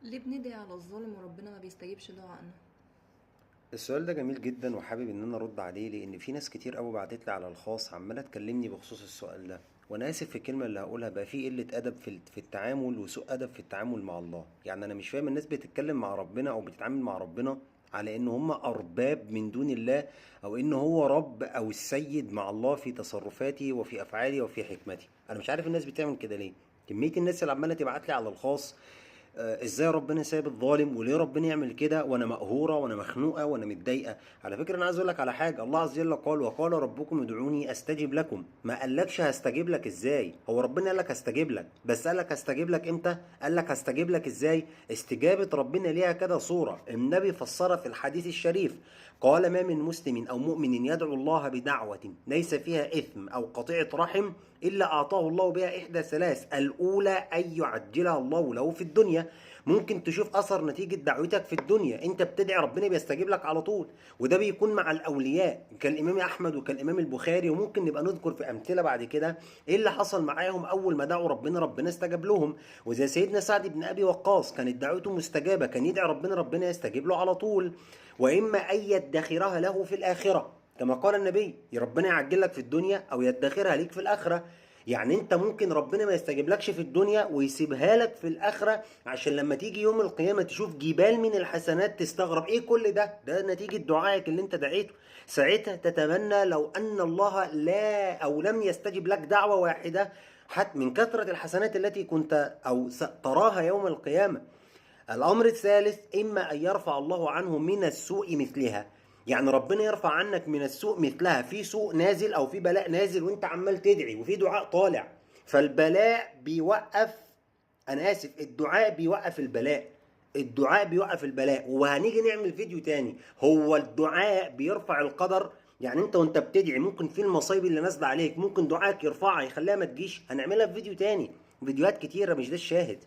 ليه بندعي على الظالم وربنا ما بيستجيبش دعائنا؟ السؤال ده جميل جدا وحابب ان انا ارد عليه لان في ناس كتير قوي بعتت لي على الخاص عماله تكلمني بخصوص السؤال ده. وانا اسف في الكلمه اللي هقولها، بقى في قله ادب في التعامل وسوء ادب في التعامل مع الله. يعني انا مش فاهم الناس بتتكلم مع ربنا او بتتعامل مع ربنا على ان هم ارباب من دون الله، او ان هو رب او السيد مع الله في تصرفاتي وفي افعالي وفي حكمتي. انا مش عارف الناس بتعمل كده ليه. كميه الناس اللي عماله تبعت لي على الخاص ازاي ربنا سايب الظالم وليه ربنا يعمل كده وانا مقهوره وانا مخنوقه وانا متضايقه. على فكره انا عايز اقول لك على حاجه، الله عز وجل قال وقال ربكم ادعوني استجب لكم. ما قالكش هستجيب لك ازاي، هو ربنا قال لك هستجيب لك، بس قال لك هستجيب لك امتى، قال لك هستجيب لك ازاي. استجابه ربنا ليها كده صوره النبي فسرها في الحديث الشريف، قال ما من مسلم او مؤمن يدعو الله بدعوه ليس فيها اثم او قطيعه رحم الا اعطاه الله بها احدى ثلاث، الاولى ان يعجلها الله له في الدنيا. ممكن تشوف اثر نتيجه دعوتك في الدنيا، انت بتدعي ربنا بيستجيب لك على طول. وده بيكون مع الاولياء كالامام احمد وكالامام البخاري، وممكن نبقى نذكر في امثله بعد كده ايه اللي حصل معاهم اول ما دعوا ربنا استجاب لهم. وزي سيدنا سعد بن ابي وقاص كانت دعوته مستجابه، كان يدعي ربنا يستجيب له على طول. واما ان يدخرها له في الاخره كما قال النبي، يا ربنا يعجل لك في الدنيا او يدخرها ليك في الاخره. يعني انت ممكن ربنا ما يستجيبلكش في الدنيا ويسيبها لك في الاخره، عشان لما تيجي يوم القيامه تشوف جبال من الحسنات تستغرب ايه كل ده نتيجه دعائك اللي انت دعيته. ساعتها تتمنى لو ان الله لا او لم يستجب لك دعوه واحده، حتى من كثره الحسنات التي كنت او تراها يوم القيامه. الأمر الثالث إما أن يرفع الله عنه من السوء مثلها، يعني ربنا يرفع عنك من السوء مثلها، في سوء نازل أو في بلاء نازل وأنت عمال تدعي وفي دعاء طالع، فالبلاء بيوقف. أنا آسف، الدعاء بيوقف البلاء. الدعاء بيوقف البلاء، وهنيجي نعمل فيديو تاني هو الدعاء بيرفع القدر. يعني انت وانت بتدعي ممكن في المصايب اللي نازله عليك ممكن دعائك يرفعها يخليها ما تجيش، هنعملها في فيديو تاني. فيديوهات كتيره، مش ده الشاهد.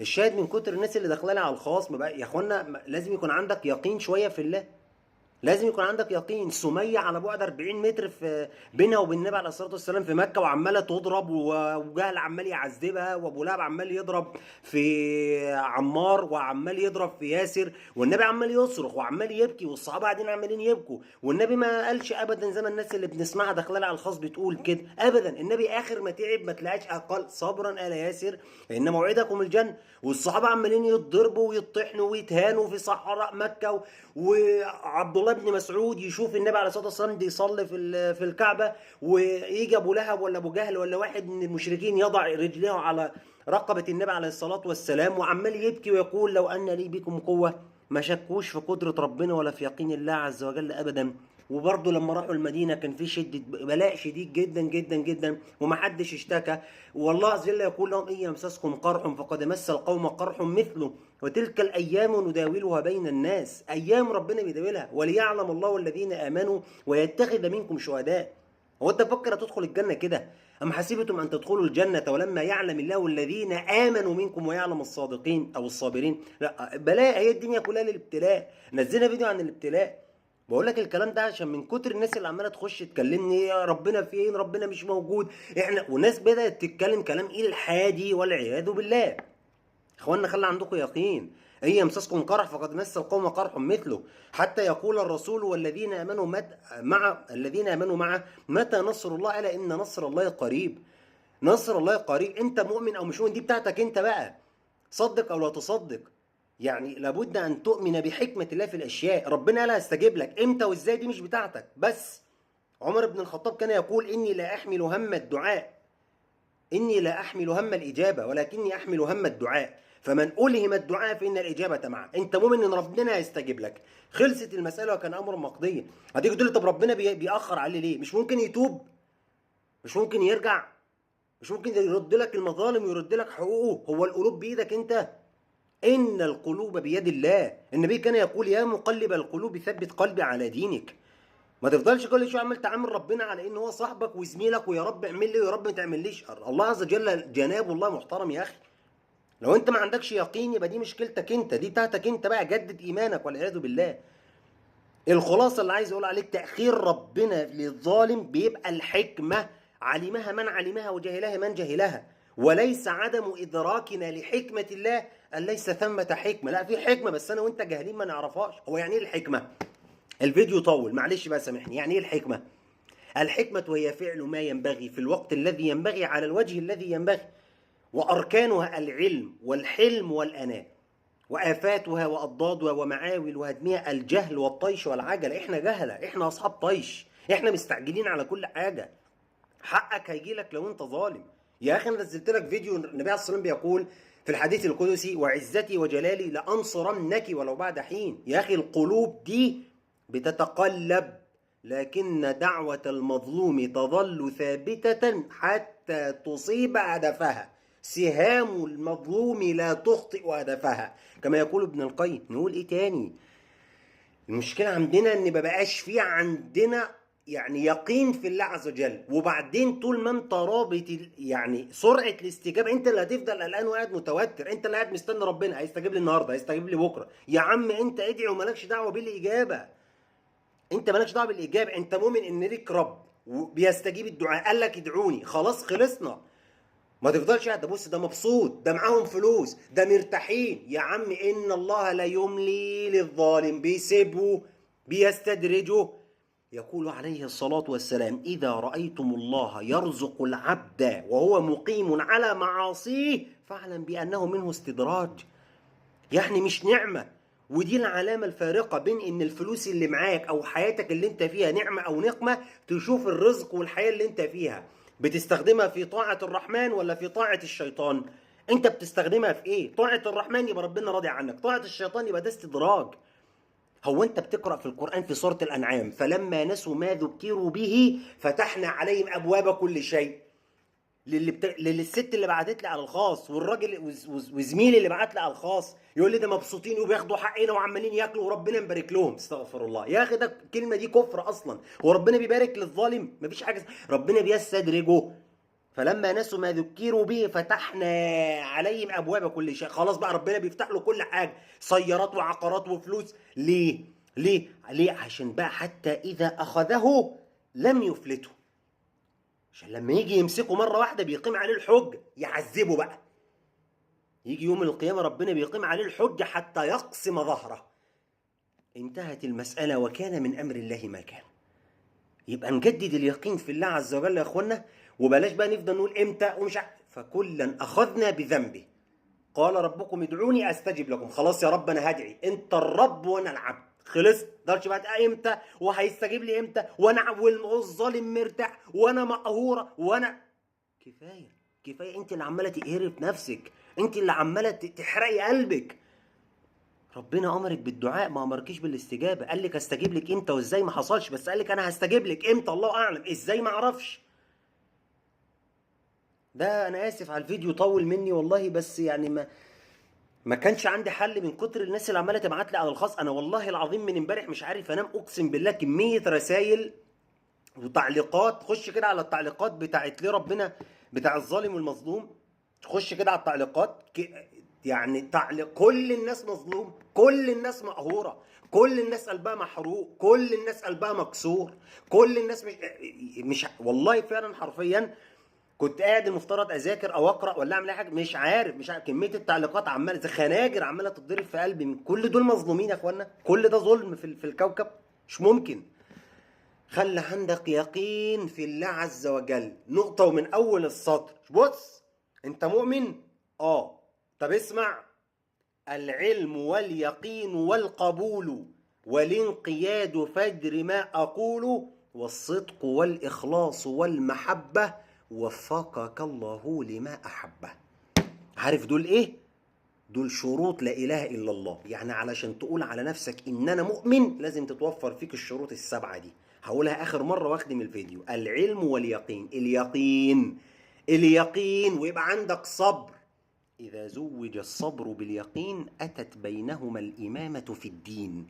الشاهد من كتر الناس اللي داخله لي على الخاص ما بقى يا اخوانا، لازم يكون عندك يقين شويه في الله. لازم يكون عندك يقين. سميه على بعد 40 متر في بينها وبين النبي عليه الصلاه والسلام في مكه، وعماله تضرب وجهل عمال يعذبها، وابو لهب عمال يضرب في عمار وعمال يضرب في ياسر، والنبي عمال يصرخ وعمال يبكي والصحابه قاعدين عمالين يبكوا، والنبي ما قالش ابدا زي ما الناس اللي بنسمعها داخله على الخاص بتقول كده ابدا. النبي اخر ما تعب ما تلاقيش قال صبرا ال ياسر ان موعدكم الجنه، والصحابه عمالين يتضربوا ويطحنوا ويتهانوا في صحراء مكه. وعبد الله بن مسعود يشوف النبي عليه الصلاه والسلام بيصلي في الكعبه، ويجي ابو لهب ولا ابو جهل ولا واحد من المشركين يضع رجليه على رقبه النبي عليه الصلاه والسلام وعمال يبكي ويقول لو ان لي بكم قوه. ما شكوش في قدره ربنا ولا في يقين الله عز وجل ابدا. وبرضه لما راحوا المدينه كان في شده بلاء شديد جدا جدا جدا ومحدش اشتكى. والله عز وجل يقول لهم ان يمسسكم قرح فقد مس القوم قرح مثله وتلك الايام نداولها بين الناس. ايام ربنا بيداولها وليعلم الله الذين امنوا ويتخذ منكم شهداء. هو انت فكر تدخل الجنه كده؟ ام حسبتم ان تدخلوا الجنه ولما يعلم الله الذين امنوا منكم ويعلم الصادقين او الصابرين؟ لا، بلاء، هي الدنيا كلها للابتلاء. نزلنا فيديو عن الابتلاء. بقول لك الكلام ده عشان من كتر الناس اللي عماله تخش تكلمني يا ربنا فين، ربنا مش موجود، احنا وناس بدات تتكلم كلام الحادي والعياذ بالله. اخوانا خلي عندكم يقين. ان يمسسكم قرح فقد مس القوم قرح مثله، حتى يقول الرسول والذين امنوا مع الذين امنوا معه متى نصر الله، الا ان نصر الله قريب. نصر الله قريب. انت مؤمن او مش مؤمن دي بتاعتك انت بقى، صدق او لا تصدق. يعني لابد ان تؤمن بحكمه الله في الاشياء. ربنا قال هستجيب لك امتى وازاي دي مش بتاعتك بس. عمر بن الخطاب كان يقول اني لا احمل هم الدعاء، إني لا أحمل هم الإجابة ولكني أحمل هم الدعاء، فمن ألهم الدعاء فإن الإجابة معه. أنت مؤمن إن ربنا هيستجيب لك، خلصت المسألة وكان أمر مقضيا. هتيجي تقول لي طب ربنا بيأخر عليه ليه؟ مش ممكن يتوب؟ مش ممكن يرجع؟ مش ممكن يرد لك المظالم ويرد لك حقوقه؟ هو القلوب بإيدك أنت؟ إن القلوب بيد الله. النبي كان يقول يا مقلب القلوب ثبت قلبي على دينك. ما تفضلش كل شويه عمال تعامل ربنا على ان هو صاحبك وزميلك ويا رب اعمل لي ويا رب ما تعمليش. الله عز وجل جناب الله محترم يا اخي. لو انت ما عندكش يقين يبقى دي مشكلتك انت، دي بتاعتك انت بقى، جدد ايمانك والعياذ بالله. الخلاصه اللي عايز اقول عليك، تاخير ربنا للظالم بيبقى الحكمه، علمها من علمها وجهلها من جهلها، وليس عدم ادراكنا لحكمه الله قال ليس ثمة حكمة. لا، في حكمة بس أنا وأنت جاهلين ما نعرفهاش. هو يعني إيه الحكمة؟ الفيديو طول، معلش بقى سامحني. يعني إيه الحكمة؟ الحكمة هي فعل ما ينبغي في الوقت الذي ينبغي على الوجه الذي ينبغي، وأركانها العلم والحلم والأناة، وآفاتها وأضدادها ومعاول وهدمها الجهل والطيش والعجلة. إحنا جهلة، إحنا أصحاب طيش، إحنا مستعجلين على كل حاجة. حقك هيجيلك لو أنت ظالم. يا أخي أنا نزلت لك فيديو النبي عليه الصلاة والسلام بيقول في الحديث القدسي: وعزتي وجلالي لأنصرنك ولو بعد حين. يا أخي القلوب دي بتتقلب، لكن دعوة المظلوم تظل ثابتة حتى تصيب هدفها. سهام المظلوم لا تخطئ هدفها، كما يقول ابن القيم. نقول ايه تاني؟ المشكلة عندنا ان مبقاش في عندنا يعني يقين في الله عز وجل. وبعدين طول ما انت رابط يعني سرعة الاستجابة، انت اللي هتفضل قلقان وقاعد متوتر. انت اللي قاعد مستني ربنا هيستجيب لي النهارده، هيستجيب لي بكره. يا عم انت ادعي ومالكش دعوة بالاجابة. انت مالكش دعوة بالاجابة. انت مؤمن ان ليك رب وبيستجيب الدعاء. قال لك ادعوني، خلاص خلصنا. ما تفضلش قاعد تبص ده مبسوط، ده معاهم فلوس، ده مرتاحين. يا عم ان الله لا يملي للظالم، بيسيبه بيستدرجه. يقول عليه الصلاة والسلام: إذا رأيتم الله يرزق العبد وهو مقيم على معاصيه فاعلم بأنه منه استدراج. يعني مش نعمة. ودي العلامة الفارقة بين ان الفلوس اللي معاك او حياتك اللي انت فيها نعمة او نقمة. تشوف الرزق والحياة اللي انت فيها بتستخدمها في طاعة الرحمن ولا في طاعة الشيطان. انت بتستخدمها في ايه؟ طاعة الرحمن يبقى ربنا راضي عنك، طاعة الشيطان يبقى ده استدراج. هو انت بتقرأ في القرآن في سورة الأنعام: فلما نسوا ما ذكروا به فتحنا عليهم أبواب كل شيء. للست اللي بعتت لي على الخاص، والراجل وزميلي اللي بعت لي على الخاص يقول لي ده مبسوطين وبياخدوا حقنا وعمالين ياكلوا وربنا يبارك لهم. استغفر الله يا اخي، ده الكلمه دي كفر اصلا. هو ربنا بيبارك للظالم؟ مفيش حاجه. ربنا بيستدرجه. فلما نسوا ما ذكروا به فتحنا عليهم ابواب كل شيء. خلاص بقى ربنا بيفتح له كل حاجه، سيارات وعقارات وفلوس. ليه؟ ليه؟ عشان بقى حتى اذا اخذه لم يفلته. عشان لما يجي يمسكه مرة واحدة بيقيم عليه الحج، يعذبه بقى. يجي يوم القيامة ربنا بيقيم عليه الحج حتى يقسم ظهره. انتهت المسألة وكان من أمر الله ما كان. يبقى نجدد اليقين في الله عز وجل يا أخوانا، وبلاش بقى نفضل نقول إمتى ومش فكلا أخذنا بذنبه. قال ربكم ادعوني أستجب لكم. خلاص يا رب أنا هدعي، أنت الرب وأنا العبد. خلصت. مقدرش بقى امتى وهيستجيب لي امتى وانا والظالم مرتاح وانا مقهوره وانا. كفايه. انت اللي عماله تقهري في نفسك، انت اللي عماله تحرقي قلبك. ربنا امرك بالدعاء، ما امركيش بالاستجابه. قال لك استجيب لك امتى وازاي ما حصلش، بس قال لك انا هستجيب لك امتى الله اعلم، ازاي ما اعرفش. ده انا اسف على الفيديو طول مني والله، بس يعني ما كانش عندي حل من كتر الناس اللي عماله تبعت لي على الخاص. انا والله العظيم من امبارح مش عارف انام، اقسم بالله. كميه رسائل وتعليقات. خش كده على التعليقات بتاعت ليه ربنا بتاع الظالم والمظلوم. تخش كده على التعليقات يعني تعليق كل الناس مظلوم، كل الناس مقهوره، كل الناس قلبها محروق، كل الناس قلبها مكسور، كل الناس مش والله فعلا حرفيا. كنت قاعد المفترض اذاكر او اقرا ولا اعمل اي حاجه، مش عارف. كميه التعليقات عماله زي خناجر عماله تتضرب في قلبي. من كل دول مظلومين يا اخوانا، كل ده ظلم في الكوكب. مش ممكن. خلي عندك يقين في الله عز وجل. نقطه ومن اول السطر. بص، انت مؤمن؟ طب اسمع: العلم واليقين والقبول والانقياد فجر ما اقول والصدق والاخلاص والمحبه وفقك الله لما أحبه. عارف دول إيه؟ دول شروط لا إله إلا الله. يعني علشان تقول على نفسك إن أنا مؤمن لازم تتوفر فيك الشروط السبعة دي. هقولها آخر مرة واخدم الفيديو: العلم واليقين. اليقين ويبقى عندك صبر. إذا زوج الصبر باليقين أتت بينهما الإمامة في الدين.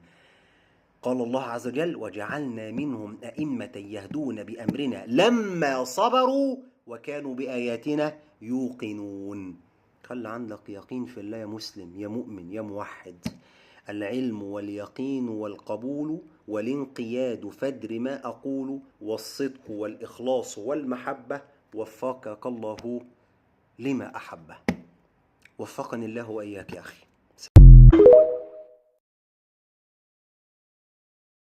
قال الله عز وجل: وجعلنا منهم أئمة يهدون بأمرنا لما صبروا وكانوا بآياتنا يوقنون. خلي عندك يقين في الله يا مسلم، يا مؤمن، يا موحد. العلم واليقين والقبول والانقياد فدر ما أقول والصدق والإخلاص والمحبة وفقك الله لما أحبه. وفقني الله وإياك يا أخي.